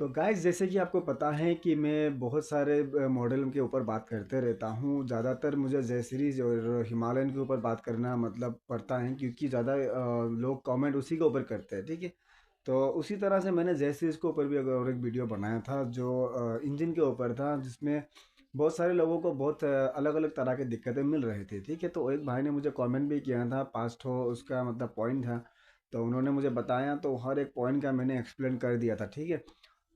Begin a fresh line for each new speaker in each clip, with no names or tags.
तो गाइस जैसे कि आपको पता है कि मैं बहुत सारे मॉडल के ऊपर बात करते रहता हूँ। ज़्यादातर मुझे जेड सीरीज़ और हिमालयन के ऊपर बात करना मतलब पड़ता है क्योंकि ज़्यादा लोग कमेंट उसी के ऊपर करते हैं, ठीक है। तो उसी तरह से मैंने जेड सीरीज़ के ऊपर भी और एक वीडियो बनाया था जो इंजन के ऊपर था, जिसमें बहुत सारे लोगों को बहुत अलग अलग तरह की दिक्कतें मिल रही थी, ठीक है। तो एक भाई ने मुझे कमेंट भी किया था, 5 उसका मतलब पॉइंट था। तो उन्होंने मुझे बताया, तो हर एक पॉइंट का मैंने एक्सप्लेन कर दिया था, ठीक है।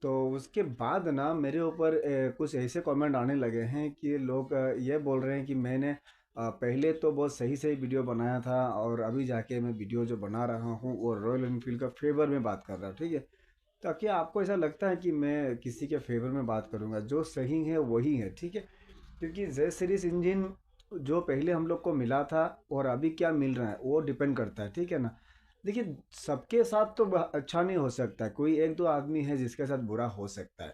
तो उसके बाद ना मेरे ऊपर कुछ ऐसे कमेंट आने लगे हैं कि लोग ये बोल रहे हैं कि मैंने पहले तो बहुत सही सही वीडियो बनाया था और अभी जाके मैं वीडियो जो बना रहा हूँ वो रॉयल एनफील्ड का फेवर में बात कर रहा हूँ, ठीक है। तो क्या आपको ऐसा लगता है कि मैं किसी के फेवर में बात करूँगा? जो सही है वही है, ठीक है। क्योंकि जेड सीरीज इंजन जो पहले हम लोग को मिला था और अभी क्या मिल रहा है वो डिपेंड करता है, ठीक है ना। देखिए, सबके साथ तो अच्छा नहीं हो सकता, कोई एक दो आदमी है जिसके साथ बुरा हो सकता है।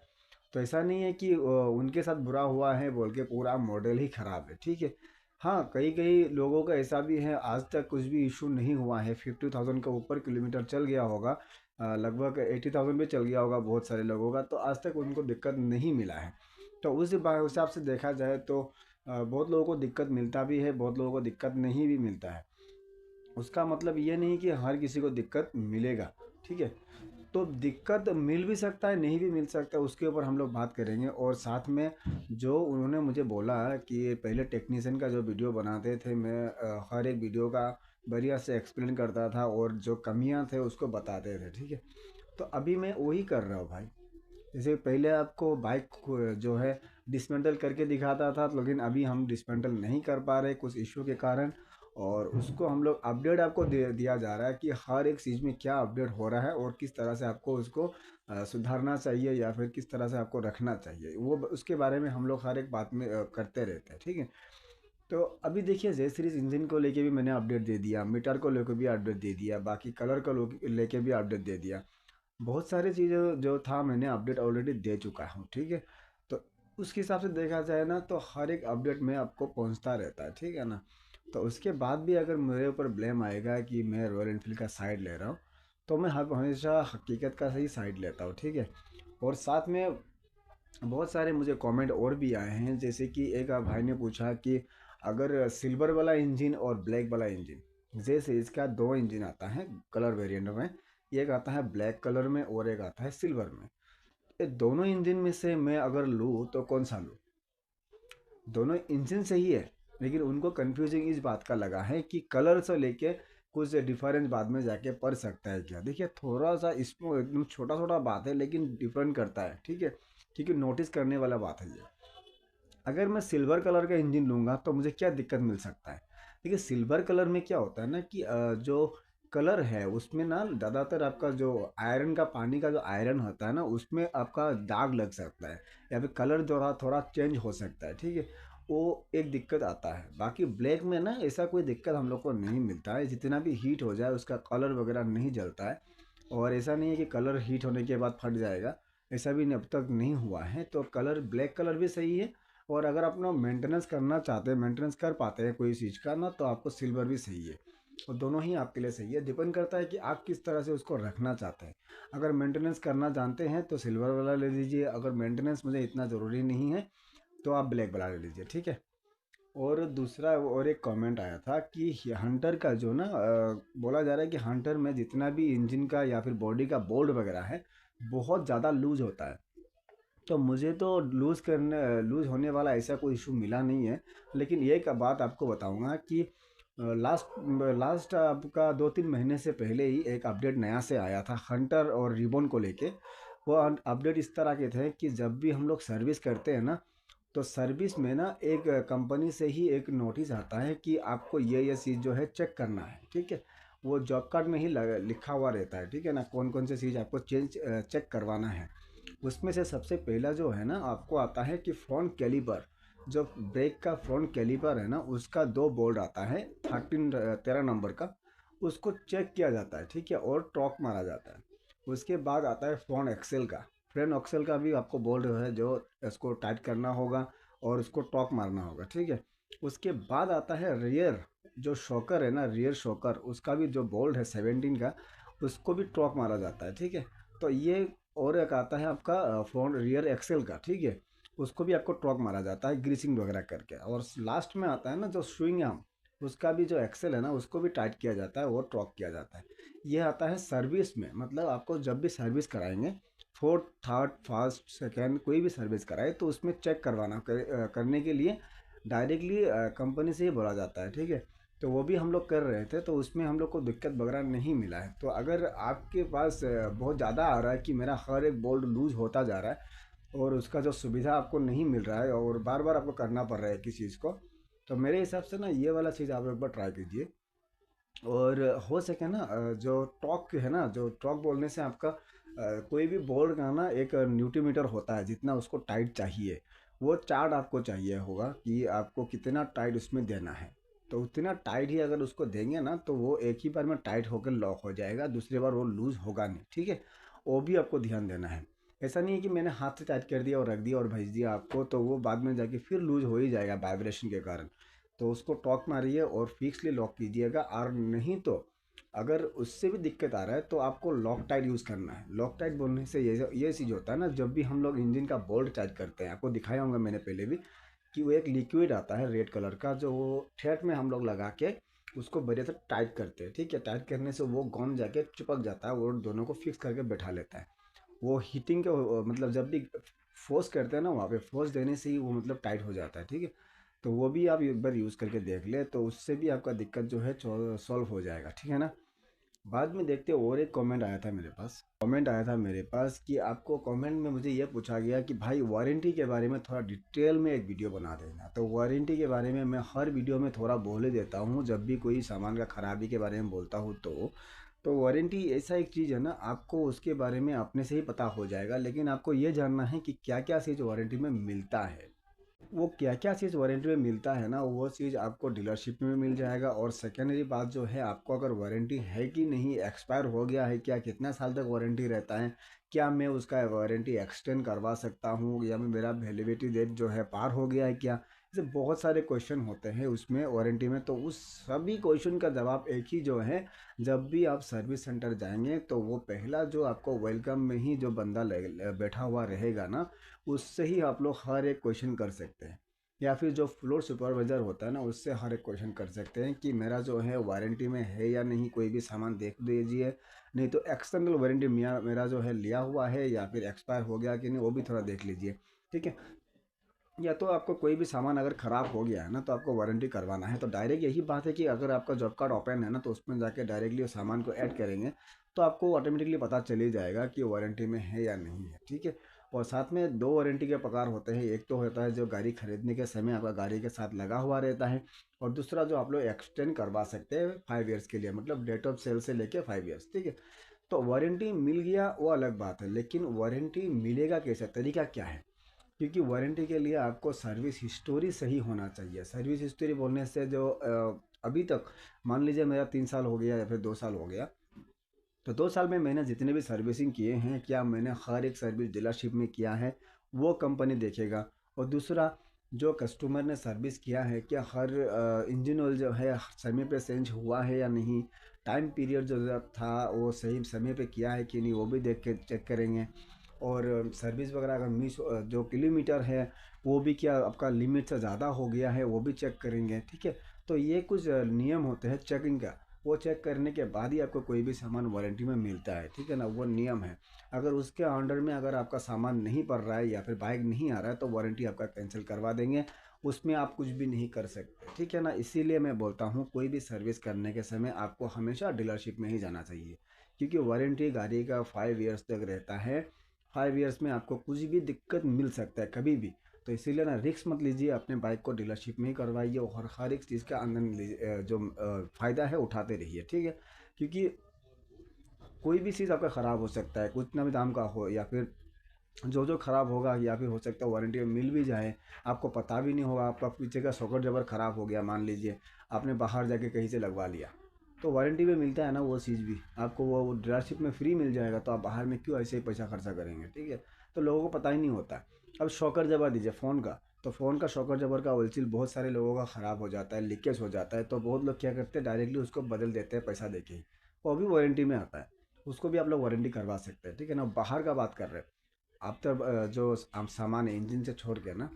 तो ऐसा नहीं है कि उनके साथ बुरा हुआ है बोल के पूरा मॉडल ही खराब है, ठीक है। हाँ, कई कई लोगों का ऐसा भी है, आज तक कुछ भी इशू नहीं हुआ है, 50,000 के ऊपर किलोमीटर चल गया होगा, लगभग 80,000 भी चल गया होगा बहुत सारे लोगों का, तो आज तक उनको दिक्कत नहीं मिला है। तो उस हिसाब से देखा जाए तो बहुत लोगों को दिक्कत मिलता भी है, बहुत लोगों को दिक्कत नहीं भी मिलता है। उसका मतलब ये नहीं कि हर किसी को दिक्कत मिलेगा, ठीक है। तो दिक्कत मिल भी सकता है, नहीं भी मिल सकता है, उसके ऊपर हम लोग बात करेंगे। और साथ में जो उन्होंने मुझे बोला कि पहले टेक्नीशियन का जो वीडियो बनाते थे, मैं हर एक वीडियो का बढ़िया से एक्सप्लेन करता था और जो कमियां थे उसको बताते थे, ठीक है। तो अभी मैं वही कर रहा हूँ भाई। जैसे पहले आपको बाइक जो है डिसमेंटल करके दिखाता था, लेकिन अभी हम डिसमेंटल नहीं कर पा रहे कुछ इश्यू के कारण। और उसको हम लोग अपडेट आपको दिया जा रहा है कि हर एक चीज़ में क्या अपडेट हो रहा है और किस तरह से आपको उसको सुधारना चाहिए या फिर किस तरह से आपको रखना चाहिए, वो उसके बारे में हम लोग हर एक बात में करते रहते हैं, ठीक है। तो अभी देखिए, जे सीरीज इंजन को लेके भी मैंने अपडेट दे दिया, मीटर को लेके भी अपडेट दे दिया, बाकी कलर को लेके भी अपडेट दे दिया। बहुत सारी चीज़ें जो था मैंने अपडेट ऑलरेडी दे चुका हूँ, ठीक है। तो उसके हिसाब से देखा जाए ना तो हर एक अपडेट में आपको पहुँचता रहता है, ठीक है ना। तो उसके बाद भी अगर मेरे ऊपर ब्लेम आएगा कि मैं रॉयल एनफील्ड का साइड ले रहा हूँ, तो मैं हमेशा हकीकत का सही साइड लेता हूँ, ठीक है। और साथ में बहुत सारे मुझे कमेंट और भी आए हैं, जैसे कि एक भाई ने पूछा कि अगर सिल्वर वाला इंजन और ब्लैक वाला इंजन, जैसे इसका दो इंजन आता है कलर वेरिएंट में, एक आता है ब्लैक कलर में और एक आता है सिल्वर में। ये दोनों इंजन में से मैं अगर लूँ तो कौन सा लूँ? दोनों इंजन सही है, लेकिन उनको कंफ्यूजिंग इस बात का लगा है कि कलर से लेके कुछ डिफरेंस बाद में जाके पड़ सकता है क्या। देखिए, थोड़ा सा इसमें एकदम छोटा छोटा बात है लेकिन डिफरेंट करता है, ठीक है। क्योंकि नोटिस करने वाला बात है ये। अगर मैं सिल्वर कलर का इंजन लूँगा तो मुझे क्या दिक्कत मिल सकता है? देखिए, सिल्वर कलर में क्या होता है ना कि जो कलर है उसमें ना ज़्यादातर आपका जो आयरन का, पानी का जो आयरन होता है ना, उसमें आपका दाग लग सकता है या फिर कलर जो थोड़ा थोड़ा चेंज हो सकता है, ठीक है। वो एक दिक्कत आता है। बाकी ब्लैक में ना ऐसा कोई दिक्कत हम लोग को नहीं मिलता है, जितना भी हीट हो जाए उसका कलर वगैरह नहीं जलता है। और ऐसा नहीं है कि कलर हीट होने के बाद फट जाएगा, ऐसा भी अब तक नहीं हुआ है। तो कलर ब्लैक कलर भी सही है। और अगर आप ना मेंटेनेंस करना चाहते हैं, मेंटेनेंस कर पाते हैं कोई चीज़ का ना, तो आपको सिल्वर भी सही है। और दोनों ही आपके लिए सही है, डिपेंड करता है कि आप किस तरह से उसको रखना चाहते हैं। अगर मेंटेनेंस करना जानते हैं तो सिल्वर वाला ले लीजिए, अगर मेंटेनेंस मुझे इतना ज़रूरी नहीं है तो आप ब्लैक वाला ले लीजिए, ठीक है। और दूसरा और एक कमेंट आया था कि हंटर का जो ना बोला जा रहा है कि हंटर में जितना भी इंजन का या फिर बॉडी का बोल्ट वगैरह है बहुत ज़्यादा लूज होता है। तो मुझे तो लूज़ होने वाला ऐसा कोई इशू मिला नहीं है। लेकिन ये एक बात आपको बताऊंगा कि लास्ट लास्ट आपका 2-3 महीने से पहले ही एक अपडेट नया से आया था हंटर और रिबॉन को लेके। वो अपडेट इस तरह के थे कि जब भी हम लोग सर्विस करते हैं ना, तो सर्विस में ना एक कंपनी से ही एक नोटिस आता है कि आपको ये चीज़ जो है चेक करना है, ठीक है। वो जॉब कार्ड में ही लिखा हुआ रहता है, ठीक है ना, कौन कौन सी चीज़ आपको चेक करवाना है। उसमें से सबसे पहला जो है ना आपको आता है कि फ्रंट कैलिपर, जो ब्रेक का फ्रंट कैलिपर है ना, उसका दो बोल्ट आता है 13 नंबर का, उसको चेक किया जाता है, ठीक है, और टॉक मारा जाता है। उसके बाद आता है फ्रंट एक्सेल का, फ्रंट एक्सेल का भी आपको बोल्ट है जो इसको टाइट करना होगा और उसको टॉक मारना होगा, ठीक है। उसके बाद आता है रियर, जो शॉकर है ना, रियर शॉकर, उसका भी जो बोल्ट है 17 का, उसको भी टॉक मारा जाता है, ठीक है। तो ये और एक आता है आपका फ्रंट रियर एक्सेल का, ठीक है, उसको भी आपको टॉर्क मारा जाता है ग्रीसिंग वगैरह करके। और लास्ट में आता है ना जो स्विंग आर्म, उसका भी जो एक्सेल है ना उसको भी टाइट किया जाता है, वो टॉर्क किया जाता है। ये आता है सर्विस में, मतलब आपको जब भी सर्विस कराएंगे, फोर्थ थर्ड फर्स्ट सेकेंड कोई भी सर्विस कराए तो उसमें चेक करने के लिए डायरेक्टली कंपनी से ही बोला जाता है, ठीक है। तो वो भी हम लोग कर रहे थे, तो उसमें हम लोग को दिक्कत वगैरह नहीं मिला है। तो अगर आपके पास बहुत ज़्यादा आ रहा है कि मेरा हर एक बोल्ट लूज होता जा रहा है और उसका जो सुविधा आपको नहीं मिल रहा है और बार बार आपको करना पड़ रहा है किसी चीज़ को, तो मेरे हिसाब से ना ये वाला चीज़ आप एक बार ट्राई कीजिए। और हो सके ना जो टॉक है ना, जो टॉक बोलने से आपका कोई भी बोर्ड का ना एक न्यूटीमीटर होता है जितना उसको टाइट चाहिए, वो चार्ट आपको चाहिए होगा कि आपको कितना टाइट उसमें देना है। तो उतना टाइट ही अगर उसको देंगे ना तो वो एक ही बार में टाइट होकर लॉक हो जाएगा, दूसरी बार वो लूज़ होगा नहीं, ठीक है। वो भी आपको ध्यान देना है। ऐसा नहीं है कि मैंने हाथ से टाइट कर दिया और रख दिया और भेज दिया आपको, तो वो बाद में जाके फिर लूज़ हो ही जाएगा वाइब्रेशन के कारण। तो उसको टॉक मारिए और फिक्सली लॉक कीजिएगा। और नहीं तो अगर उससे भी दिक्कत आ रहा है तो आपको लॉक टाइट यूज़ करना है। लॉक टाइट बोलने से ये चीज़ होता है ना, जब भी हम लोग इंजन का बोल्ट चार्ज करते हैं, आपको दिखाया होगा मैंने पहले भी, कि वो एक लिक्विड आता है रेड कलर का, जो वो ठेठ में हम लोग लगा के उसको बढ़िया से टाइट करते हैं, ठीक है। टाइट करने से वो गन जाके चिपक जाता है, वो दोनों को फिक्स करके बैठा लेता है। वो हीटिंग के मतलब जब भी फोर्स करते हैं ना, वहाँ पे फोर्स देने से ही वो मतलब टाइट हो जाता है, ठीक है। तो वो भी आप एक बार यूज़ करके देख ले, तो उससे भी आपका दिक्कत जो है सॉल्व हो जाएगा, ठीक है ना। बाद में देखते हैं, और एक कमेंट आया था मेरे पास कि आपको कमेंट में मुझे ये पूछा गया कि भाई वारंटी के बारे में थोड़ा डिटेल में एक वीडियो बना देना। तो वारंटी के बारे में मैं हर वीडियो में थोड़ा बोल ही देता हूँ, जब भी कोई सामान का खराबी के बारे में बोलता हूँ तो वारंटी ऐसा एक चीज़ है ना, आपको उसके बारे में अपने से ही पता हो जाएगा, लेकिन आपको ये जानना है कि क्या क्या चीज़ वारंटी में मिलता है। वो क्या क्या चीज़ वारंटी में मिलता है ना, वो चीज़ आपको डीलरशिप में मिल जाएगा। और सेकेंडरी बात जो है, आपको अगर वारंटी है कि नहीं, एक्सपायर हो गया है क्या, कितना साल तक वारंटी रहता है, क्या मैं उसका वारंटी एक्सटेंड करवा सकता हूँ, या मैं मेरा वैलिडिटी डेट जो है पार हो गया है क्या। ऐसे बहुत सारे क्वेश्चन होते हैं उसमें वारंटी में। तो उस सभी क्वेश्चन का जवाब एक ही जो है, जब भी आप सर्विस सेंटर जाएंगे तो वो पहला जो आपको वेलकम में ही जो बंदा बैठा हुआ रहेगा ना, उससे ही आप लोग हर एक क्वेश्चन कर सकते हैं। या फिर जो फ्लोर सुपरवाइज़र होता है ना, उससे हर एक क्वेश्चन कर सकते हैं कि मेरा जो है वारंटी में है या नहीं, कोई भी सामान देख दीजिए। नहीं तो एक्सटर्नल वारंटी मेरा जो है लिया हुआ है या फिर एक्सपायर हो गया कि नहीं, वो भी थोड़ा देख लीजिए, ठीक है। या तो आपको कोई भी सामान अगर ख़राब हो गया है ना, तो आपको वारंटी करवाना है, तो डायरेक्ट यही बात है कि अगर आपका जॉब कार्ड ओपन है ना, तो उसमें जाके डायरेक्टली उस सामान को ऐड करेंगे, तो आपको ऑटोमेटिकली पता चल ही जाएगा कि वारंटी में है या नहीं है, ठीक है। और साथ में दो वारंटी के प्रकार होते हैं, एक तो होता है जो गाड़ी खरीदने के समय आपका गाड़ी के साथ लगा हुआ रहता है, और दूसरा जो आप लोग एक्सटेंड करवा सकते हैं 5 ईयर्स के लिए, मतलब डेट ऑफ सेल से लेके 5 ईयर्स, ठीक है। तो वारंटी मिल गया वो अलग बात है, लेकिन वारंटी मिलेगा कैसे, तरीका क्या है। क्योंकि वारंटी के लिए आपको सर्विस हिस्टोरी सही होना चाहिए। सर्विस हिस्टोरी बोलने से जो अभी तक, मान लीजिए मेरा 3 साल हो गया या फिर 2 साल हो गया, तो 2 साल में मैंने जितने भी सर्विसिंग किए हैं, क्या मैंने हर एक सर्विस डीलरशिप में किया है, वो कंपनी देखेगा। और दूसरा, जो कस्टमर ने सर्विस किया है, क्या हर इंजन ऑयल जो है समय पे चेंज हुआ है या नहीं, टाइम पीरियड जो था वो सही समय पे किया है कि नहीं, वो भी देख के चेक करेंगे। और सर्विस वगैरह अगर मिस, जो किलोमीटर है वो भी क्या आपका लिमिट से ज़्यादा हो गया है, वो भी चेक करेंगे, ठीक है। तो ये कुछ नियम होते हैं चेकिंग का, वो चेक करने के बाद ही आपको कोई भी सामान वारंटी में मिलता है, ठीक है ना, वो नियम है। अगर उसके अंडर में अगर आपका सामान नहीं पड़ रहा है या फिर बाइक नहीं आ रहा है, तो वारंटी आपका कैंसिल करवा देंगे, उसमें आप कुछ भी नहीं कर सकते, ठीक है ना। इसीलिए मैं बोलता हूँ कोई भी सर्विस करने के समय आपको हमेशा डीलरशिप में ही जाना चाहिए, क्योंकि वारंटी गाड़ी का 5 ईयर्स तक रहता है। 5 ईयर्स में आपको कुछ भी दिक्कत मिल सकता है कभी भी। तो इसीलिए ना रिस्क मत लीजिए, अपने बाइक को डीलरशिप में ही करवाइए और हर एक चीज़ का आनंद लीजिए, जो फ़ायदा है उठाते रहिए, ठीक है। क्योंकि कोई भी चीज़ आपका ख़राब हो सकता है, कितना भी दाम का हो, या फिर जो जो ख़राब होगा, या फिर हो सकता है वारंटी में मिल भी जाए, आपको पता भी नहीं होगा। आपका पीछे का सॉकेट जबर ख़राब हो गया, मान लीजिए आपने बाहर जाके कहीं से लगवा लिया, तो वारंटी में मिलता है ना वो चीज़ भी, आपको वो डीलरशिप में फ्री मिल जाएगा, तो आप बाहर में क्यों ऐसे ही पैसा खर्चा करेंगे, ठीक है। तो लोगों को पता ही नहीं होता है। अब शॉकर जबर दीजिए फ़ोन का, तो फ़ोन का शॉकर जबर का ऑयल सील बहुत सारे लोगों का ख़राब हो जाता है, लीकेज हो जाता है, तो बहुत लोग क्या करते हैं डायरेक्टली उसको बदल देते हैं पैसा देके ही, वो भी वारंटी में आता है। उसको भी आप लोग वारंटी करवा सकते हैं, ठीक है ना। बाहर का बात कर रहे हैं आप तो, जो आप सामान है इंजन से छोड़ के ना,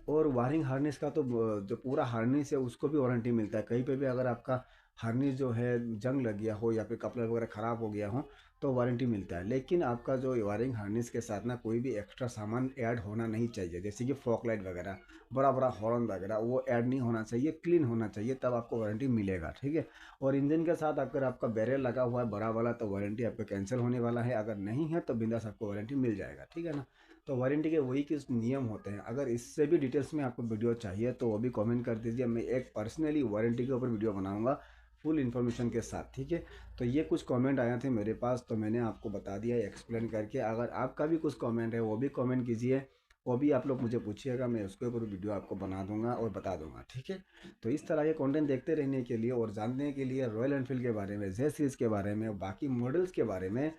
और वायरिंग हार्नेस का तो जो पूरा हार्नेस है उसको भी वारंटी मिलता है। कहीं पे भी अगर आपका हार्नेस जो है जंग लग गया हो या फिर कपलर वगैरह ख़राब हो गया हो तो वारंटी मिलता है। लेकिन आपका जो वायरिंग हार्नेस के साथ ना कोई भी एक्स्ट्रा सामान ऐड होना नहीं चाहिए, जैसे कि फॉग लाइट वगैरह, बड़ा बड़ा हॉर्न वगैरह, वो ऐड नहीं होना चाहिए, क्लीन होना चाहिए, तब आपको वारंटी मिलेगा, ठीक है। और इंजन के साथ अगर आपका बैरियर लगा हुआ है बड़ा वाला तो वारंटी आपका कैंसिल होने वाला है, अगर नहीं है तो बिंदास आपको वारंटी मिल जाएगा, ठीक है ना। तो वारंटी के वही कुछ नियम होते हैं। अगर इससे भी डिटेल्स में आपको वीडियो चाहिए तो वो भी कमेंट कर दीजिए, मैं एक पर्सनली वारंटी के ऊपर वीडियो बनाऊंगा फुल इन्फॉर्मेशन के साथ, ठीक है। तो ये कुछ कमेंट आए थे मेरे पास तो मैंने आपको बता दिया एक्सप्लेन करके। अगर आपका भी कुछ कमेंट है वो भी कमेंट कीजिए, वो भी आप लोग मुझे पूछिएगा, मैं उसके ऊपर वीडियो आपको बना दूंगा और बता दूंगा, ठीक है। तो इस तरह के कंटेंट देखते रहने के लिए और जानने के लिए रॉयल एनफील्ड के बारे में, जेड सीरीज़ के बारे में और बाकी मॉडल्स के बारे में,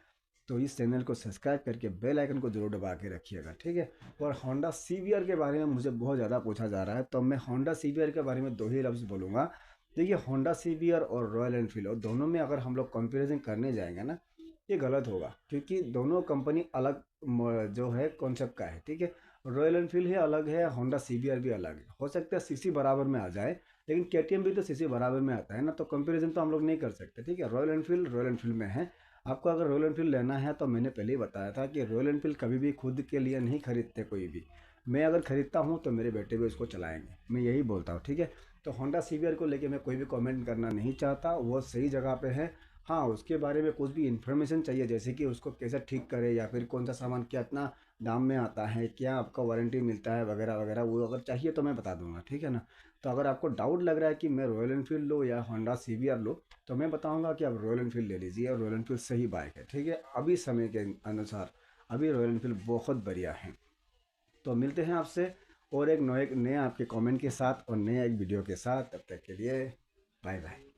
तो इस चैनल को सब्सक्राइब करके बेल आइकन को जरूर दबा के रखिएगा, ठीक है। और होंडा सीवीआर के बारे में मुझे बहुत ज़्यादा पूछा जा रहा है, तो मैं होंडा सीवीआर के बारे में दो ही लफ्ज़ बोलूँगा। देखिए, होंडा सीवीआर और रॉयल एनफील्ड और दोनों में अगर हम लोग कंपेरिजन करने जाएंगे ना, ये गलत होगा, क्योंकि दोनों कंपनी अलग जो है कॉन्सेप्ट का है, ठीक है। रॉयल एनफील्ड ही अलग है, होंडा सीवीआर भी अलग है। हो सकता है सीसी बराबर में आ जाए, लेकिन केटीएम भी तो सीसी बराबर में आता है ना, तो कंपैरिजन तो हम लोग नहीं कर सकते, ठीक है। रॉयल एनफील्ड में है। आपको अगर रॉयल एनफील्ड लेना है तो मैंने पहले ही बताया था कि रॉयल एनफील्ड कभी भी खुद के लिए नहीं खरीदते कोई भी। मैं अगर खरीदता हूँ तो मेरे बेटे भी उसको चलाएंगे, मैं यही बोलता हूँ, ठीक है। तो होंडा सीवीआर को लेके मैं कोई भी कमेंट करना नहीं चाहता, वो सही जगह पे है। हाँ, उसके बारे में कुछ भी इन्फॉर्मेशन चाहिए, जैसे कि उसको कैसे ठीक करे या फिर कौन सा सामान कितना दाम में आता है, क्या आपका वारंटी मिलता है वगैरह वगैरह, वो अगर चाहिए तो मैं बता दूंगा, ठीक है ना। तो अगर आपको डाउट लग रहा है कि मैं रॉयल एनफील्ड लूँ या होंडा सीवीआर लूँ, तो मैं बताऊंगा कि आप रॉयल एनफील्ड ले लीजिए, और रॉयल एनफील्ड सही बाइक है, ठीक है। अभी समय के अनुसार अभी रॉयल एनफील्ड बहुत बढ़िया है। तो मिलते हैं आपसे और एक नए नए आपके कमेंट के साथ और नए एक वीडियो के साथ, तब तक के लिए बाय बाय।